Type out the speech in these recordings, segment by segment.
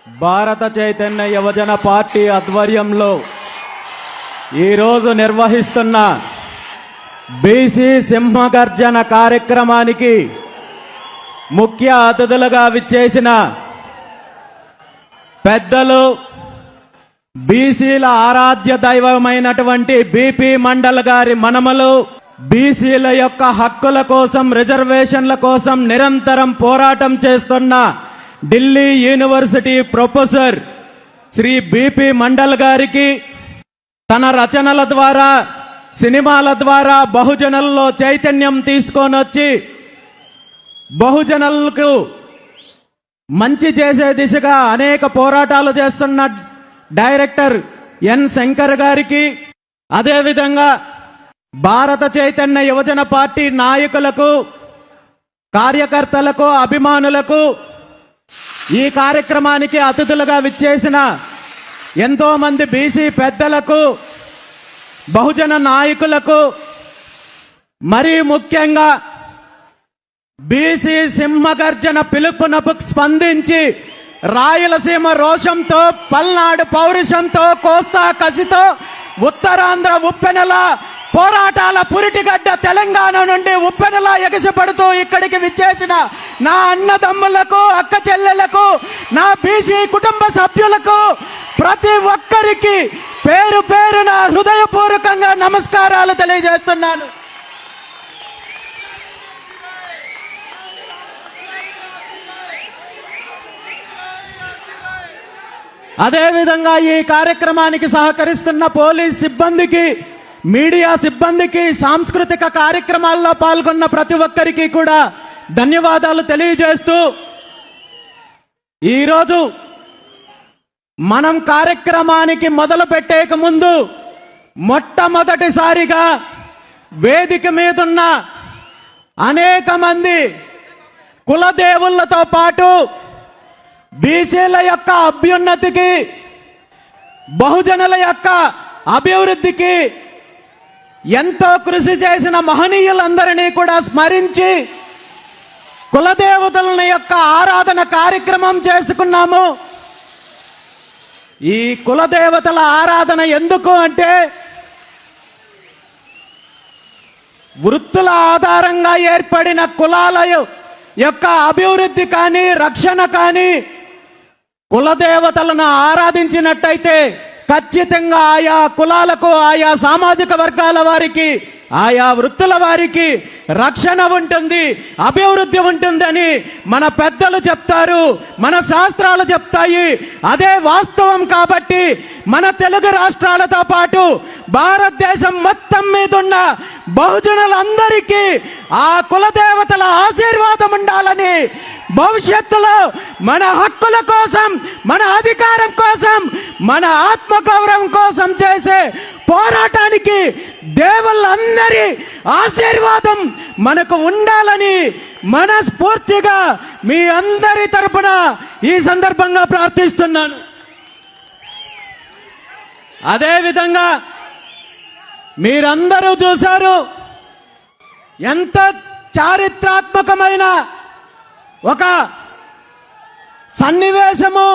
భారత చైతన్య యువజన పార్టీ ఆధ్వర్యంలో ఈరోజు నిర్వహిస్తున్న బీసీ సింహగర్జన కార్యక్రమానికి ముఖ్య అతిథులుగా విచ్చేసిన పెద్దలు బీసీల ఆరాధ్య దైవమైనటువంటి బీపీ మండల్ గారి మనమలు, బీసీల యొక్క హక్కుల కోసం, రిజర్వేషన్ల కోసం నిరంతరం పోరాటం చేస్తున్న Delhi university professor Shri B P Mandal గారికి తన రచనల ద్వారా, సినిమాల ద్వారా బహుజనుల్లో చైతన్యం తీసుకొని వచ్చి బహుజనులకు మంచి చేసే దిశగా అనేక పోరాటాలు చేస్తున్న డైరెక్టర్ ఎన్ శంకర్ గారికి, అదేవిధంగా భారత చైతన్య యువజన పార్టీ నాయకులకు, కార్యకర్తలకు, అభిమానులకు, ఈ కార్యక్రమానికి అతిథులుగా విచ్చేసిన ఎంతో మంది బీసీ పెద్దలకు, బహుజన నాయకులకు, మరీ ముఖ్యంగా బీసీ సింహగర్జన పిలుపునకు స్పందించి రాయలసీమ రోషంతో, పల్నాడు పౌరుషంతో, కోస్తా కసితో, ఉత్తరాంధ్ర ఉప్పెనల పోరాటాల పురిటిగడ్డ తెలంగాణ నుండి ఉప్పెనలా ఎగసిపడుతూ ఇక్కడికి విచ్చేసిన నా అన్నదమ్ములకు, అక్క చెల్లెలకు, నా బీసీ కుటుంబ సభ్యులకు ప్రతి ఒక్కరికి పేరు పేరున హృదయపూర్వకంగా నమస్కారాలు తెలియజేస్తున్నాను. అదేవిధంగా ఈ కార్యక్రమానికి సహకరిస్తున్న పోలీస్ సిబ్బందికి, మీడియా సిబ్బందికి, సాంస్కృతిక కార్యక్రమాల్లో పాల్గొన్న ప్రతి ఒక్కరికి కూడా ధన్యవాదాలు తెలియజేస్తూ, ఈరోజు మనం కార్యక్రమానికి మొదలు పెట్టేక ముందు మొట్టమొదటిసారిగా వేదిక మీదున్న అనేక మంది కులదేవులతో పాటు బీసీల యొక్క అభ్యున్నతికి, బహుజనుల యొక్క అభివృద్ధికి ఎంతో కృషి చేసిన మహనీయులందరినీ కూడా స్మరించి కులదేవతల యొక్క ఆరాధన కార్యక్రమం చేసుకున్నాము. ఈ కులదేవతల ఆరాధన ఎందుకు అంటే, వృత్తుల ఆధారంగా ఏర్పడిన కులాల యొక్క అభివృద్ధి కానీ, రక్షణ కానీ కులదేవతలను ఆరాధించినట్టయితే ఖచ్చితంగా ఆయా కులాలకు, ఆయా సామాజిక వర్గాల వారికి, ఆయా వృత్తుల వారికి రక్షణ ఉంటుంది, అభివృద్ధి ఉంటుందని మన పెద్దలు చెప్తారు, మన శాస్త్రాలు చెప్తాయి. అదే వాస్తవం కాబట్టి మన తెలుగు రాష్ట్రాలతో పాటు భారతదేశం మొత్తం మీద ఉన్న బహుజనులందరికీ ఆ కులదేవతల ఆశీర్వాదం ఉండాలని, భవిష్యత్తులో మన హక్కుల కోసం, మన అధికారం కోసం, మన ఆత్మగౌరవం కోసం చేసే పోరాటానికి దేవుళ్ళందరి ఆశీర్వాదం మనకు ఉండాలని మనస్ఫూర్తిగా మీ అందరి తరపున ఈ సందర్భంగా ప్రార్థిస్తున్నాను. అదేవిధంగా మీరందరూ చూశారు, ఎంత చారిత్రాత్మకమైన ఒక సన్నివేశము,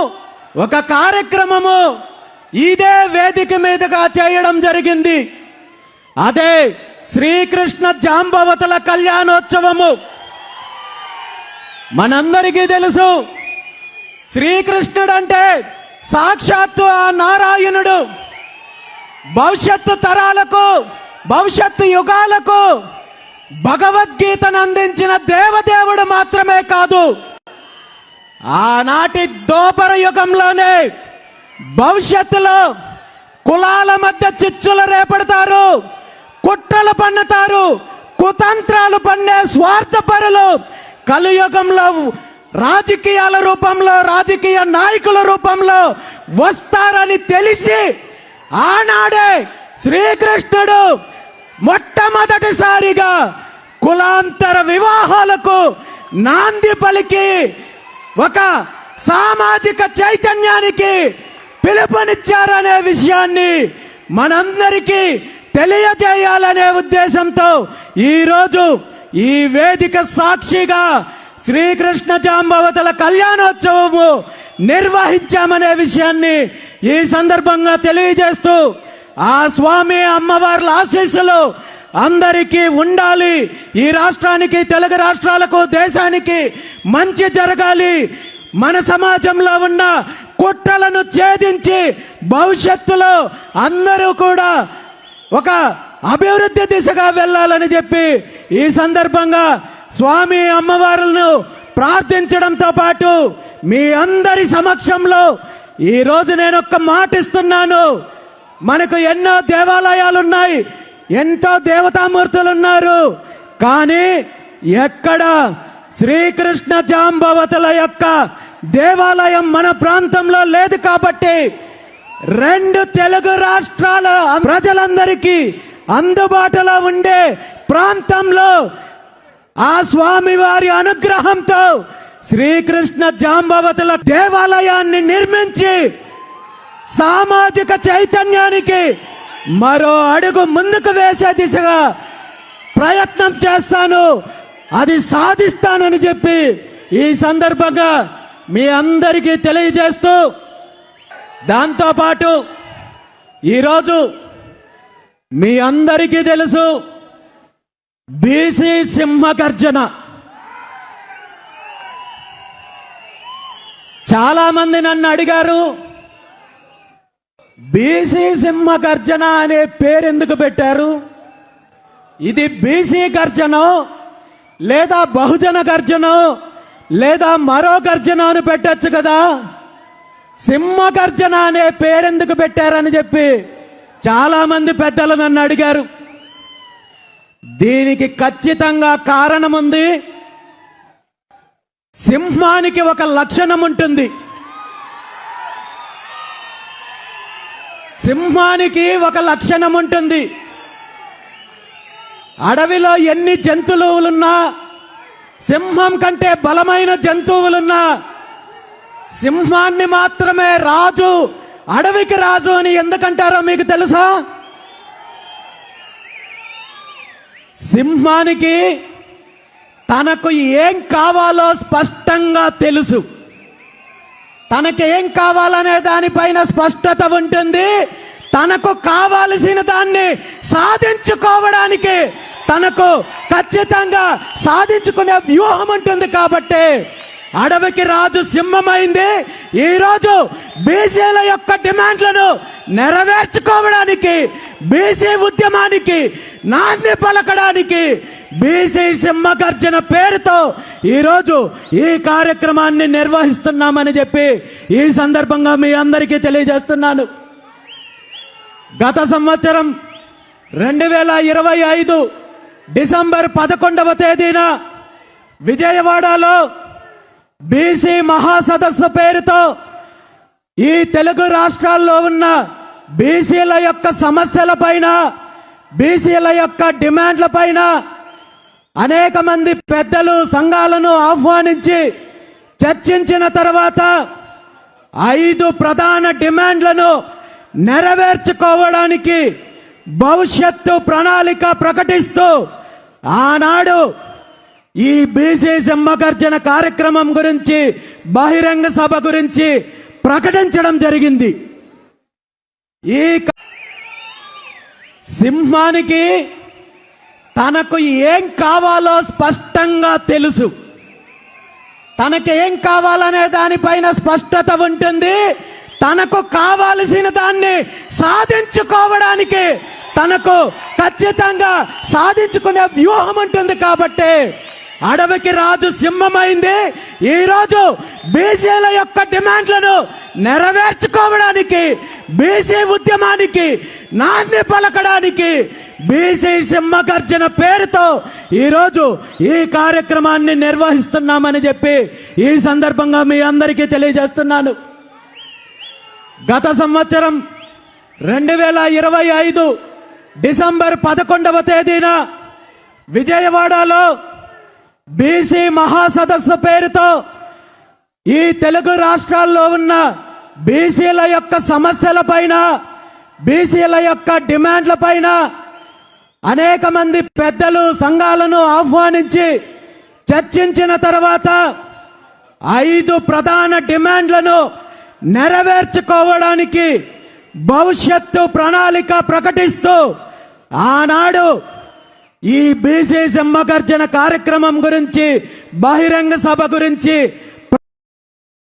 ఒక కార్యక్రమము ఇదే వేదిక మీదుగా చేయడం జరిగింది. అదే శ్రీకృష్ణ జాంబవతుల కళ్యాణోత్సవము. మనందరికీ తెలుసు, శ్రీకృష్ణుడు అంటే సాక్షాత్తు ఆ నారాయణుడు. భవిష్యత్తు తరాలకు, భవిష్యత్తు యుగాలకు భగవద్గీతను అందించిన దేవదేవుడు మాత్రమే కాదు, ఆనాటి దోపర యుగంలోనే భవిష్యత్తులో కులాల మధ్య చిచ్చులు రేపడతారు, కుట్రలు పన్నుతారు, కుతంత్రాలు పన్నే స్వార్థపరులు కలియుగంలో రాజకీయాల రూపంలో, రాజకీయ నాయకుల రూపంలో వస్తారని తెలిసి ఆనాడే శ్రీకృష్ణుడు మొట్టమొదటిసారిగా కులాంతర వివాహాలకు నాంది పలికి ఒక సామాజిక చైతన్యానికి పిలుపునిచ్చారనే విషయాన్ని మనందరికీ తెలియజేయాలనే ఉద్దేశంతో ఈరోజు ఈ వేదిక సాక్షిగా శ్రీకృష్ణ జాంబవతుల కళ్యాణోత్సవము నిర్వహించామనే విషయాన్ని ఈ సందర్భంగా తెలియజేస్తూ ఆ స్వామి అమ్మవార్ల ఆశీస్సులు అందరికీ ఉండాలి. ఈ రాష్ట్రానికి, తెలుగు రాష్ట్రాలకు, దేశానికి మంచి జరగాలి. మన సమాజంలో ఉన్న కుట్రలను ఛేదించి భవిష్యత్తులో అందరూ కూడా ఒక అభివృద్ధి దిశగా వెళ్ళాలని చెప్పి ఈ సందర్భంగా స్వామి అమ్మవారులను ప్రార్థించడంతో పాటు మీ అందరి సమక్షంలో ఈ రోజు నేను ఒక్క మాట ఇస్తున్నాను. మనకు ఎన్నో దేవాలయాలు ఉన్నాయి, ఎంతో దేవతామూర్తులు ఉన్నారు. కానీ ఎక్కడ శ్రీకృష్ణ జాంబవతుల యొక్క దేవాలయం మన ప్రాంతంలో లేదు. కాబట్టి 2 తెలుగు రాష్ట్రాల ప్రజలందరికీ అందుబాటులో ఉండే ప్రాంతంలో ఆ స్వామివారి అనుగ్రహంతో శ్రీకృష్ణ జాంబవతుల దేవాలయాన్ని నిర్మించి సామాజిక చైతన్యానికి మరో అడుగు ముందుకు వేసే దిశగా ప్రయత్నం చేస్తాను, అది సాధిస్తానని చెప్పి ఈ సందర్భంగా మీ అందరికీ తెలియజేస్తూ, దాంతోపాటు ఈరోజు మీ అందరికీ తెలుసు బీసీ సింహగర్జన. చాలా మంది నన్ను అడిగారు, బీసీ సింహగర్జన అనే పేరు ఎందుకు పెట్టారు? ఇది బీసీ గర్జనో లేదా బహుజన గర్జనో లేదా మరో గర్జన అని పెట్టచ్చు కదా, సింహగర్జన అనే పేరెందుకు పెట్టారని చెప్పి చాలా మంది పెద్దలు నన్ను అడిగారు. దీనికి ఖచ్చితంగా కారణం ఉంది. సింహానికి ఒక లక్షణం ఉంటుంది. సింహానికి ఒక లక్షణం ఉంటుంది. అడవిలో ఎన్ని జంతువులున్నా, సింహం కంటే బలమైన జంతువులున్నా సింహాన్ని మాత్రమే రాజు, అడవికి రాజు అని ఎందుకంటారో మీకు తెలుసా? సింహానికి తనకు ఏం కావాలో స్పష్టంగా తెలుసు. తనకి ఏం కావాలనే దానిపైన స్పష్టత ఉంటుంది. తనకు కావాల్సిన దాన్ని సాధించుకోవడానికి తనకు ఖచ్చితంగా సాధించుకునే వ్యూహం ఉంటుంది. కాబట్టి అడవికి రాజు సింహమైంది. ఈరోజు బీసీల యొక్క డిమాండ్లను నెరవేర్చుకోవడానికి, బీసీ ఉద్యమానికి నాంది పలకడానికి బీసీ సింహగర్జన పేరుతో ఈరోజు ఈ కార్యక్రమాన్ని నిర్వహిస్తున్నామని చెప్పి ఈ సందర్భంగా మీ అందరికీ తెలియజేస్తున్నాను. గత సంవత్సరం 2025 డిసెంబర్ 11వ తేదీన విజయవాడలో బీసీ మహాసదస్సు పేరుతో ఈ తెలుగు రాష్ట్రాల్లో ఉన్న బీసీల యొక్క సమస్యల పైన, బీసీల యొక్క డిమాండ్ల పైన అనేక మంది పెద్దలు, సంఘాలను ఆహ్వానించి చర్చించిన తర్వాత 5 ప్రధాన డిమాండ్లను నెరవేర్చుకోవడానికి భవిష్యత్తు ప్రణాళిక ప్రకటిస్తూ ఆనాడు ఈ బీసీ సింహగర్జన కార్యక్రమం గురించి, బహిరంగ సభ గురించి ప్రకటించడం జరిగింది. ఈ సింహానికి తనకు ఏం కావాలో స్పష్టంగా తెలుసు. తనకి ఏం కావాలనే దానిపైన స్పష్టత ఉంటుంది. తనకు కావాల్సిన దాన్ని సాధించుకోవడానికి తనకు ఖచ్చితంగా సాధించుకునే వ్యూహం ఉంటుంది. కాబట్టి అడవికి రాజు సింహమైంది. ఈరోజు బీసీల యొక్క డిమాండ్లను నెరవేర్చుకోవడానికి, బీసీ ఉద్యమానికి నాంది పలకడానికి బీసీ సింహగర్జన పేరుతో ఈరోజు ఈ కార్యక్రమాన్ని నిర్వహిస్తున్నామని చెప్పి ఈ సందర్భంగా మీ అందరికీ తెలియజేస్తున్నాను. గత సంవత్సరం 2025 డిసెంబర్ 11వ తేదీన విజయవాడలో బీసీ మహాసదస్సు పేరుతో ఈ తెలుగు రాష్ట్రాల్లో ఉన్న బీసీల యొక్క సమస్యల పైన, బీసీల యొక్క డిమాండ్ల పైన అనేక మంది పెద్దలు, సంఘాలను ఆహ్వానించి చర్చించిన తర్వాత 5 ప్రధాన డిమాండ్లను నెరవేర్చుకోవడానికి భవిష్యత్తు ప్రణాళిక ప్రకటిస్తూ ఆనాడు ఈ బీసీ సింహగర్జన కార్యక్రమం గురించి, బహిరంగ సభ గురించి